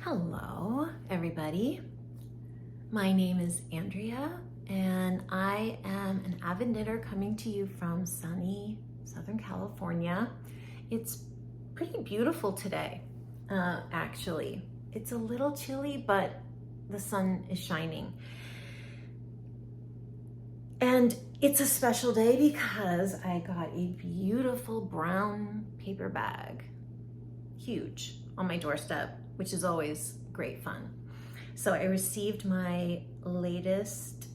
Hello, everybody. My name is Andrea, and I am an avid knitter coming to you from sunny Southern California. It's pretty beautiful today, actually. It's a little chilly, but the sun is shining. And it's a special day because I got a beautiful brown paper bag, huge, on my doorstep, which is always great fun. So I received my latest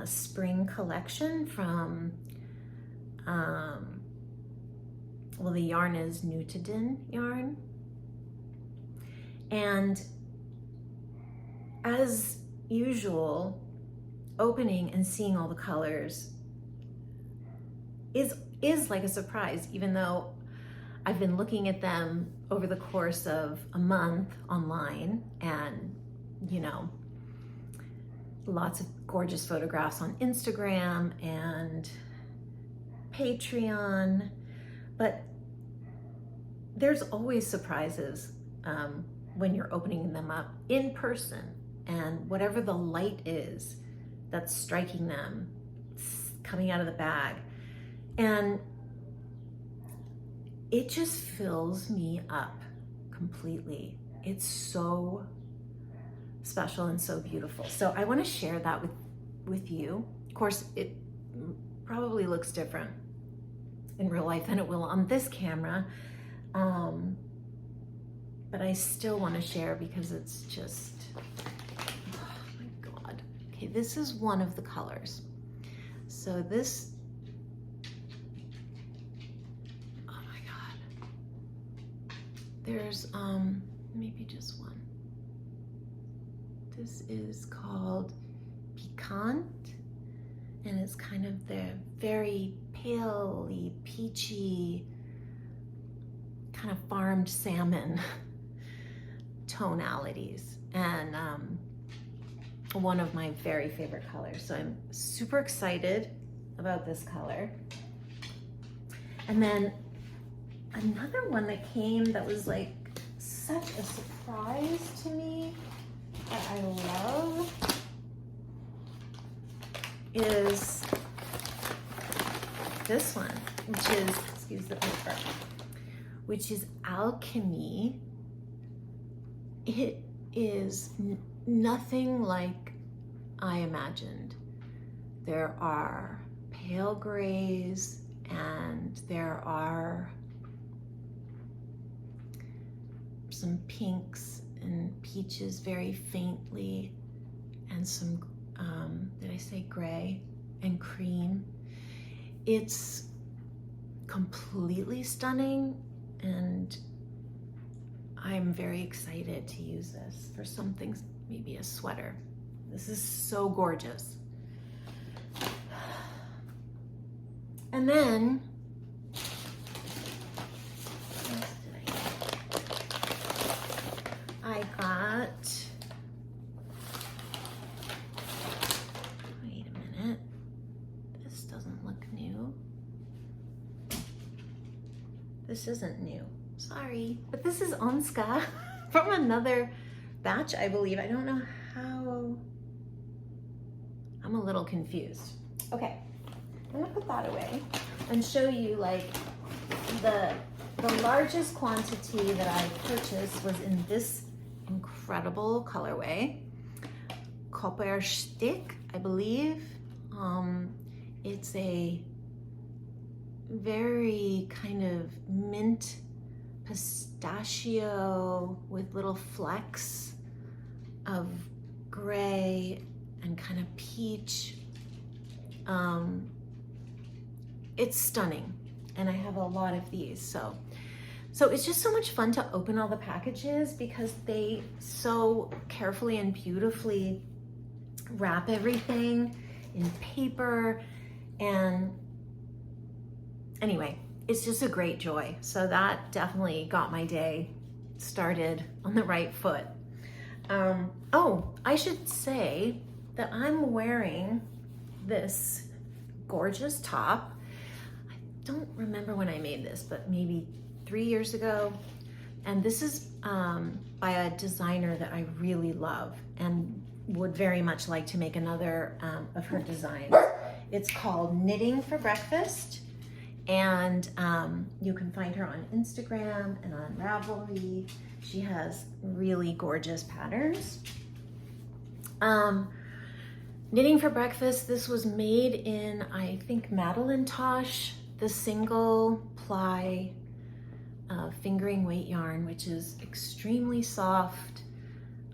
spring collection from, well, the yarn is Nutiden yarn. And as usual, opening and seeing all the colors is like a surprise, even though I've been looking at them over the course of a month online, and lots of gorgeous photographs on Instagram and Patreon, but there's always surprises when you're opening them up in person, and whatever the light is that's striking them, coming out of the bag, and it just fills me up completely. It's so special and so beautiful. So I want to share that with you. Of course, it probably looks different in real life than it will on this camera, but I still want to share because it's just, oh my God. Okay, this is one of the colors. So this, there's maybe just one. This is called Piquant, and it's kind of the very paley, peachy, kind of farmed salmon tonalities, and one of my very favorite colors. So I'm super excited about this color. And then another one that came that was like such a surprise to me that I love is this one, which is, excuse the paper, which is Alchemy. It is nothing like I imagined. There are pale grays and there are some pinks and peaches very faintly, and some, did I say gray and cream? It's completely stunning, and I'm very excited to use this for something, maybe a sweater. This is so gorgeous. And then, I got, wait a minute, this doesn't look new. This isn't new, sorry. But this is Onska from another batch, I believe. I don't know how, I'm a little confused. Okay, I'm gonna put that away and show you like the largest quantity that I purchased was in this incredible colorway, Kopperstick, I believe. It's a very kind of mint pistachio with little flecks of gray and kind of peach. It's stunning, and I have a lot of these, so it's just so much fun to open all the packages because they so carefully and beautifully wrap everything in paper. And anyway, it's just a great joy. So that definitely got my day started on the right foot. Oh, I should say that I'm wearing this gorgeous top. I don't remember when I made this, but maybe 3 years ago. And this is by a designer that I really love and would very much like to make another of her designs. It's called Knitting for Breakfast. And you can find her on Instagram and on Ravelry. She has really gorgeous patterns. Knitting for Breakfast, this was made in, I think, Madelinetosh, the single ply fingering weight yarn, which is extremely soft.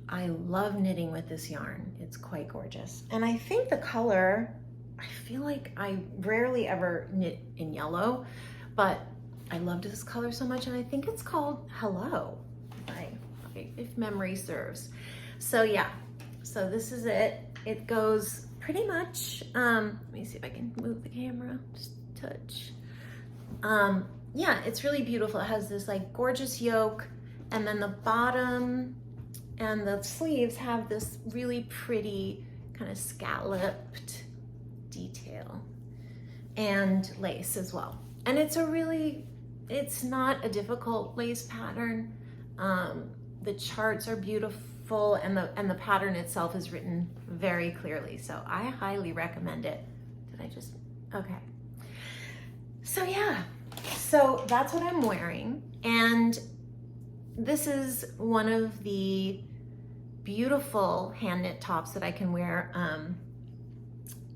I love knitting with this yarn. It's quite gorgeous. And I think the color, I feel like I rarely ever knit in yellow, but I loved this color so much, and I think it's called Hello, if memory serves. So yeah, so this is it. It goes pretty much, let me see if I can move the camera, just touch. Yeah, it's really beautiful. It has this like gorgeous yoke, and then the bottom and the sleeves have this really pretty kind of scalloped detail and lace as well. And it's it's not a difficult lace pattern. The charts are beautiful, and the pattern itself is written very clearly. So I highly recommend it. Did I just, okay. So yeah, so that's what I'm wearing. And this is one of the beautiful hand knit tops that I can wear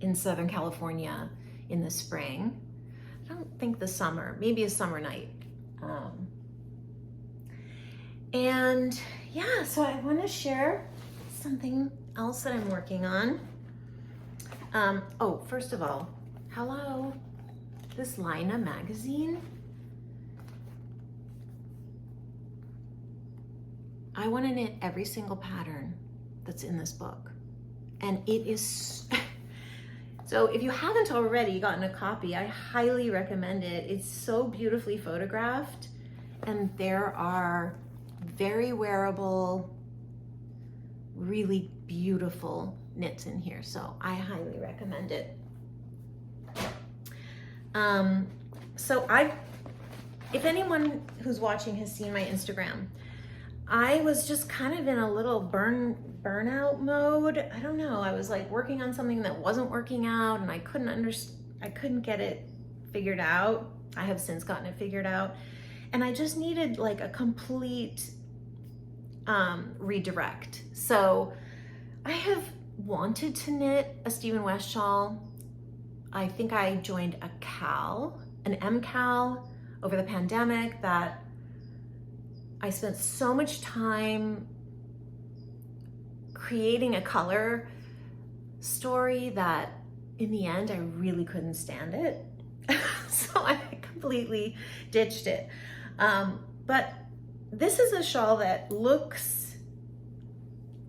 in Southern California in the spring. I don't think the summer, maybe a summer night. And yeah, so I want to share something else that I'm working on. Oh, first of all, hello, this Lina magazine. I want to knit every single pattern that's in this book. And it is, so if you haven't already gotten a copy, I highly recommend it. It's so beautifully photographed, and there are very wearable, really beautiful knits in here. So I highly recommend it. So if anyone who's watching has seen my Instagram, I was just kind of in a little burnout mode. I don't know. I was like working on something that wasn't working out, and I couldn't get it figured out. I have since gotten it figured out, and I just needed like a complete redirect. So I have wanted to knit a Stephen West shawl. I think I joined an MCAL over the pandemic that I spent so much time creating a color story that in the end I really couldn't stand it. So I completely ditched it. But this is a shawl that looks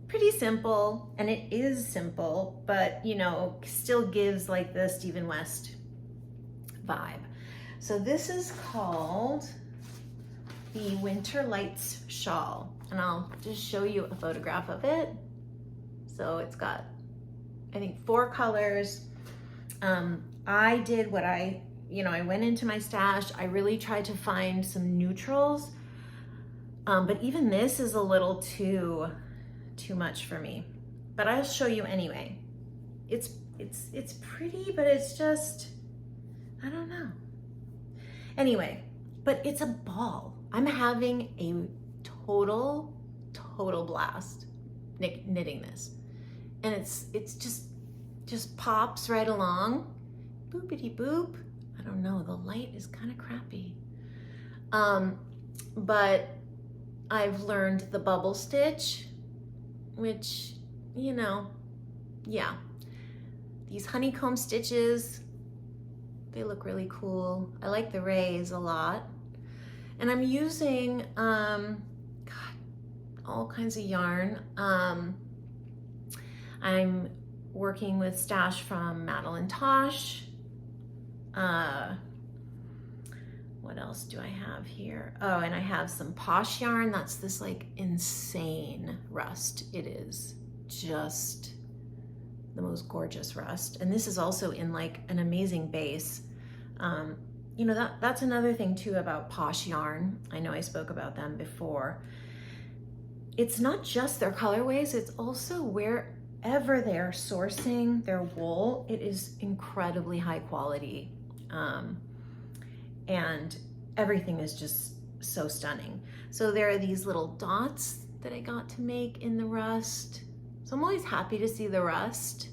pretty simple, and it is simple, but you know, still gives like the Stephen West vibe. So this is called the Winter Lights shawl, and I'll just show you a photograph of it. So it's got, I think, 4 colors. I did what I went into my stash. I really tried to find some neutrals, but even this is a little too much for me. But I'll show you anyway. It's pretty, but it's just, I don't know. Anyway, but it's a ball. I'm having a total blast knitting this, and it's just pops right along, boopity boop. I don't know, the light is kind of crappy, but I've learned the bubble stitch, which, you know, yeah, these honeycomb stitches, they look really cool. I like the rays a lot. And I'm using, all kinds of yarn. I'm working with stash from Madelinetosh. What else do I have here? Oh, and I have some Posh yarn. That's this like insane rust. It is just the most gorgeous rust. And this is also in like an amazing base. you know, that's another thing too about Posh Yarn. I know I spoke about them before. It's not just their colorways, it's also wherever they're sourcing their wool, it is incredibly high quality. And everything is just so stunning. So there are these little dots that I got to make in the rust. So I'm always happy to see the rust.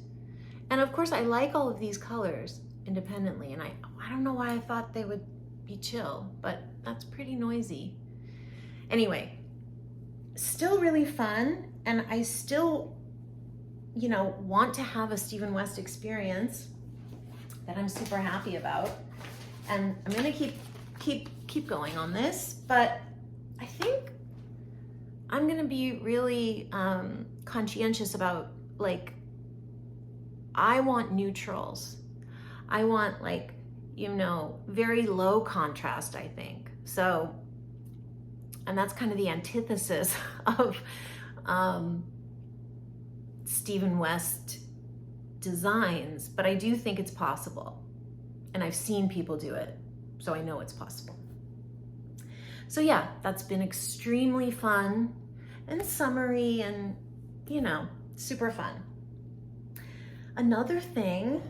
And of course I like all of these colors independently, and I don't know why I thought they would be chill, but that's pretty noisy. Anyway, still really fun, and I still, you know, want to have a Stephen West experience that I'm super happy about. And I'm gonna keep going on this, but I think I'm gonna be really conscientious about, like, I want neutrals. I want, like, you know, very low contrast, I think. So, and that's kind of the antithesis of Stephen West designs, but I do think it's possible. And I've seen people do it, so I know it's possible. So yeah, that's been extremely fun and summery and, you know, super fun. Another thing,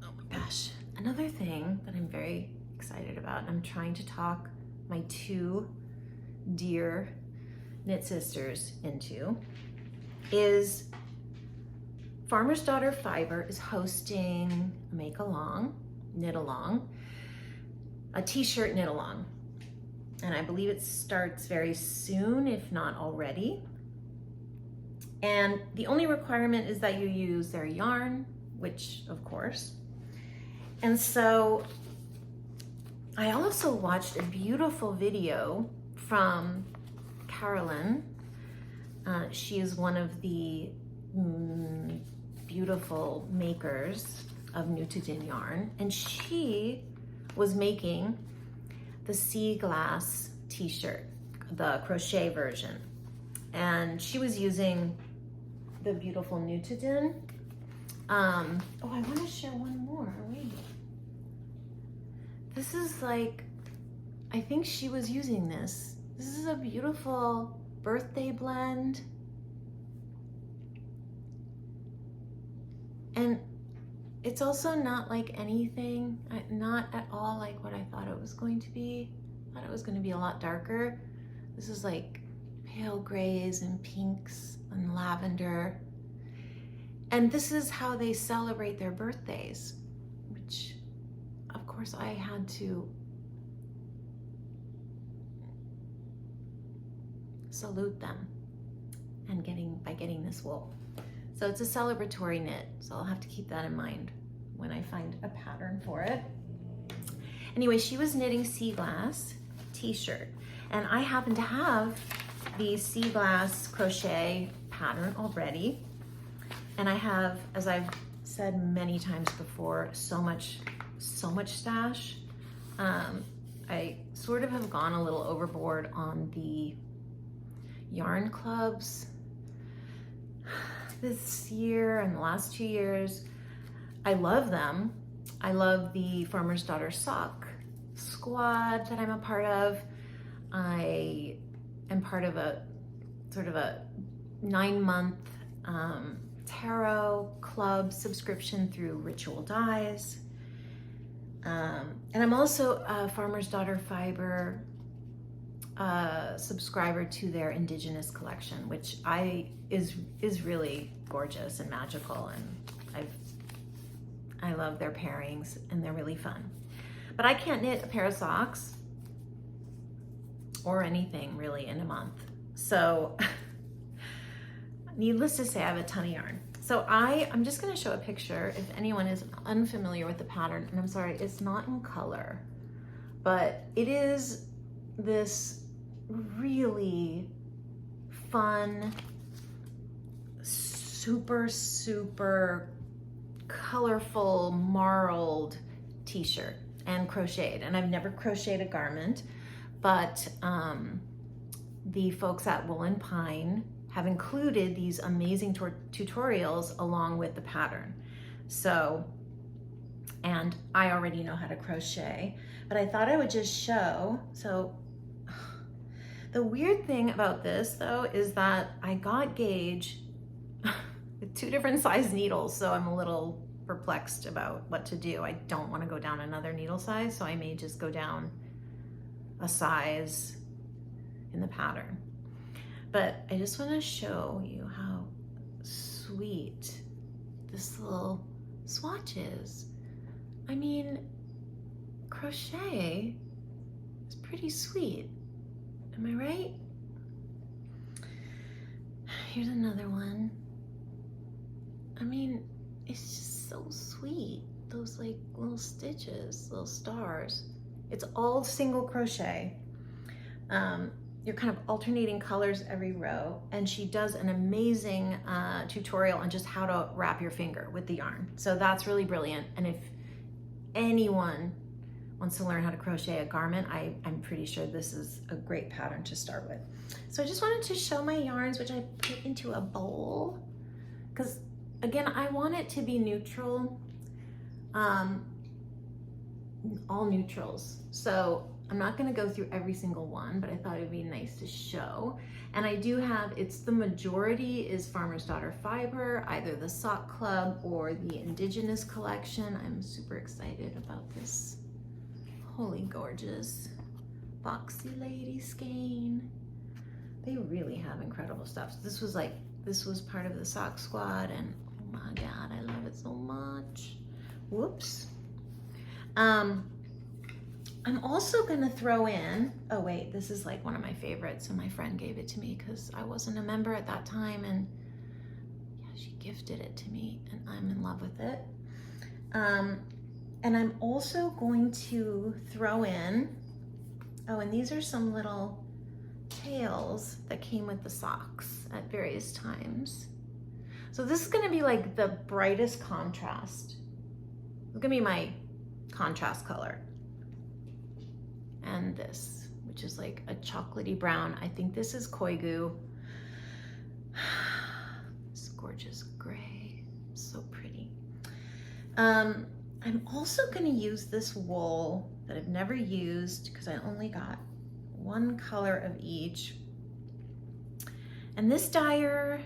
oh my gosh, another thing that I'm very excited about, and I'm trying to talk my two dear knit sisters into, is Farmer's Daughter Fiber is hosting a make along, knit along, a t-shirt knit along. And I believe it starts very soon, if not already. And the only requirement is that you use their yarn, which of course. And so I also watched a beautiful video from Carolyn. She is one of the beautiful makers of Nutidin yarn, and she was making the sea glass t-shirt, the crochet version, and she was using the beautiful Nutidin. Oh, I want to share one more. Wait, this is like, I think she was using this. This is a beautiful birthday blend. And it's also not like anything, not at all like what I thought it was going to be. I thought it was going to be a lot darker. This is like pale grays and pinks and lavender. And this is how they celebrate their birthdays, which of course I had to salute them and by getting this wool. So it's a celebratory knit, so I'll have to keep that in mind when I find a pattern for it. Anyway, she was knitting sea glass t-shirt, and I happen to have the sea glass crochet pattern already. And I have, as I've said many times before, so much stash. I sort of have gone a little overboard on the yarn clubs this year and the last 2 years. I love them. I love the Farmer's Daughter Sock Squad that I'm a part of. I am part of a sort of a 9-month tarot club subscription through Ritual Dyes. And I'm also a Farmer's Daughter Fiber subscriber to their Indigenous collection, which is really gorgeous and magical, and I love their pairings, and they're really fun. But I can't knit a pair of socks or anything really in a month. So needless to say, I have a ton of yarn. So I'm just gonna show a picture if anyone is unfamiliar with the pattern, and I'm sorry, it's not in color, but it is this really fun, super colorful marled t-shirt and crocheted. And I've never crocheted a garment, but the folks at Wool and Pine have included these amazing tutorials along with the pattern. So and I already know how to crochet, but I thought I would just show. So the weird thing about this though is that I got gauge with 2 different size needles, so I'm a little perplexed about what to do. I don't want to go down another needle size, so I may just go down a size in the pattern. But I just want to show you how sweet this little swatch is. I mean, crochet is pretty sweet. Am I right? Here's another one. I mean, it's just so sweet. Those like little stitches, little stars. It's all single crochet. You're kind of alternating colors every row, and she does an amazing tutorial on just how to wrap your finger with the yarn. So that's really brilliant. And if anyone wants to learn how to crochet a garment, I'm pretty sure this is a great pattern to start with. So I just wanted to show my yarns, which I put into a bowl, because again, I want it to be neutral, all neutrals. So I'm not gonna go through every single one, but I thought it'd be nice to show. And I do have, the majority is Farmer's Daughter fiber, either the Sock Club or the Indigenous collection. I'm super excited about this. Holy gorgeous. Boxy Lady skein. They really have incredible stuff. So this was part of the Sock Squad, and oh my God, I love it so much. Whoops. I'm also gonna throw in, oh wait, this is like one of my favorites, and my friend gave it to me because I wasn't a member at that time, and yeah, she gifted it to me, and I'm in love with it. And I'm also going to throw in, oh, and these are some little tails that came with the socks at various times. So this is gonna be like the brightest contrast. It's gonna be my contrast color. And this, which is like a chocolatey brown. I think this is Koigu. This gorgeous gray, so pretty. I'm also gonna use this wool that I've never used because I only got one color of each. And this dyer,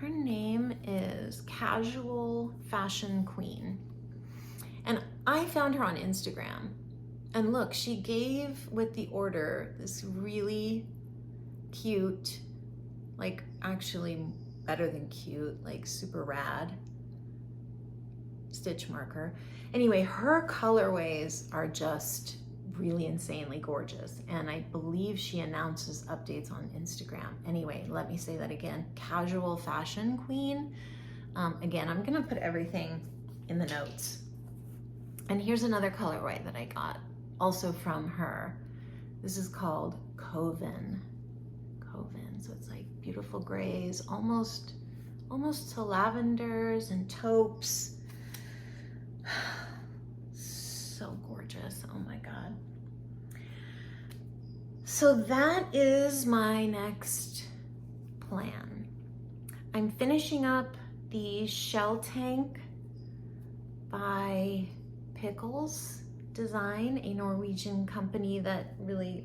her name is Casual Fashion Queen. And I found her on Instagram. And look, she gave with the order this really cute, like actually better than cute, like super rad stitch marker. Anyway, her colorways are just really insanely gorgeous. And I believe she announces updates on Instagram. Anyway, let me say that again, Casual Fashion Queen. Again, I'm gonna put everything in the notes. And here's another colorway that I got, also from her. This is called Coven. So it's like beautiful grays, almost to lavenders and taupes. So gorgeous, oh my God. So that is my next plan. I'm finishing up the shell tank by Pickles Design, a Norwegian company that really,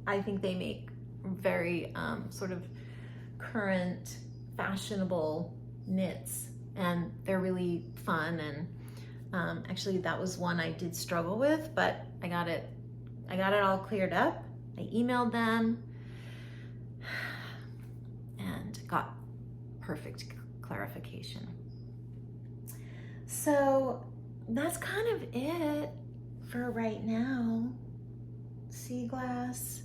I think they make very sort of current, fashionable knits, and they're really fun. And actually, that was one I did struggle with, but I got it all cleared up. I emailed them and got perfect clarification. So that's kind of it for right now. Sea glass.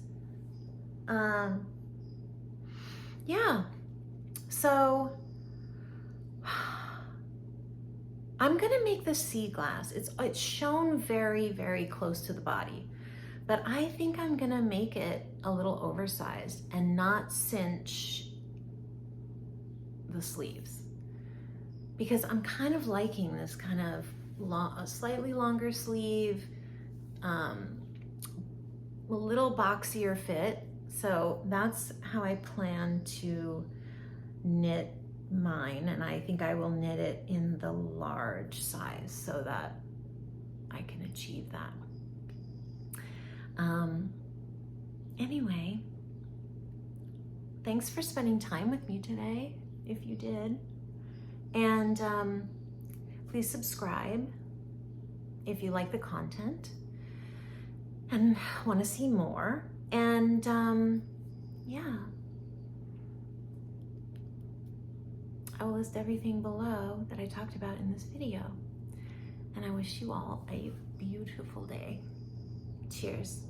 Yeah, so I'm gonna make the sea glass. It's shown very, very close to the body, but I think I'm gonna make it a little oversized and not cinch the sleeves, because I'm kind of liking this kind of a slightly longer sleeve, a little boxier fit. So that's how I plan to knit mine, and I think I will knit it in the large size so that I can achieve that. Anyway, thanks for spending time with me today, if you did. And please subscribe if you like the content and want to see more. And yeah, I will list everything below that I talked about in this video. And I wish you all a beautiful day. Cheers.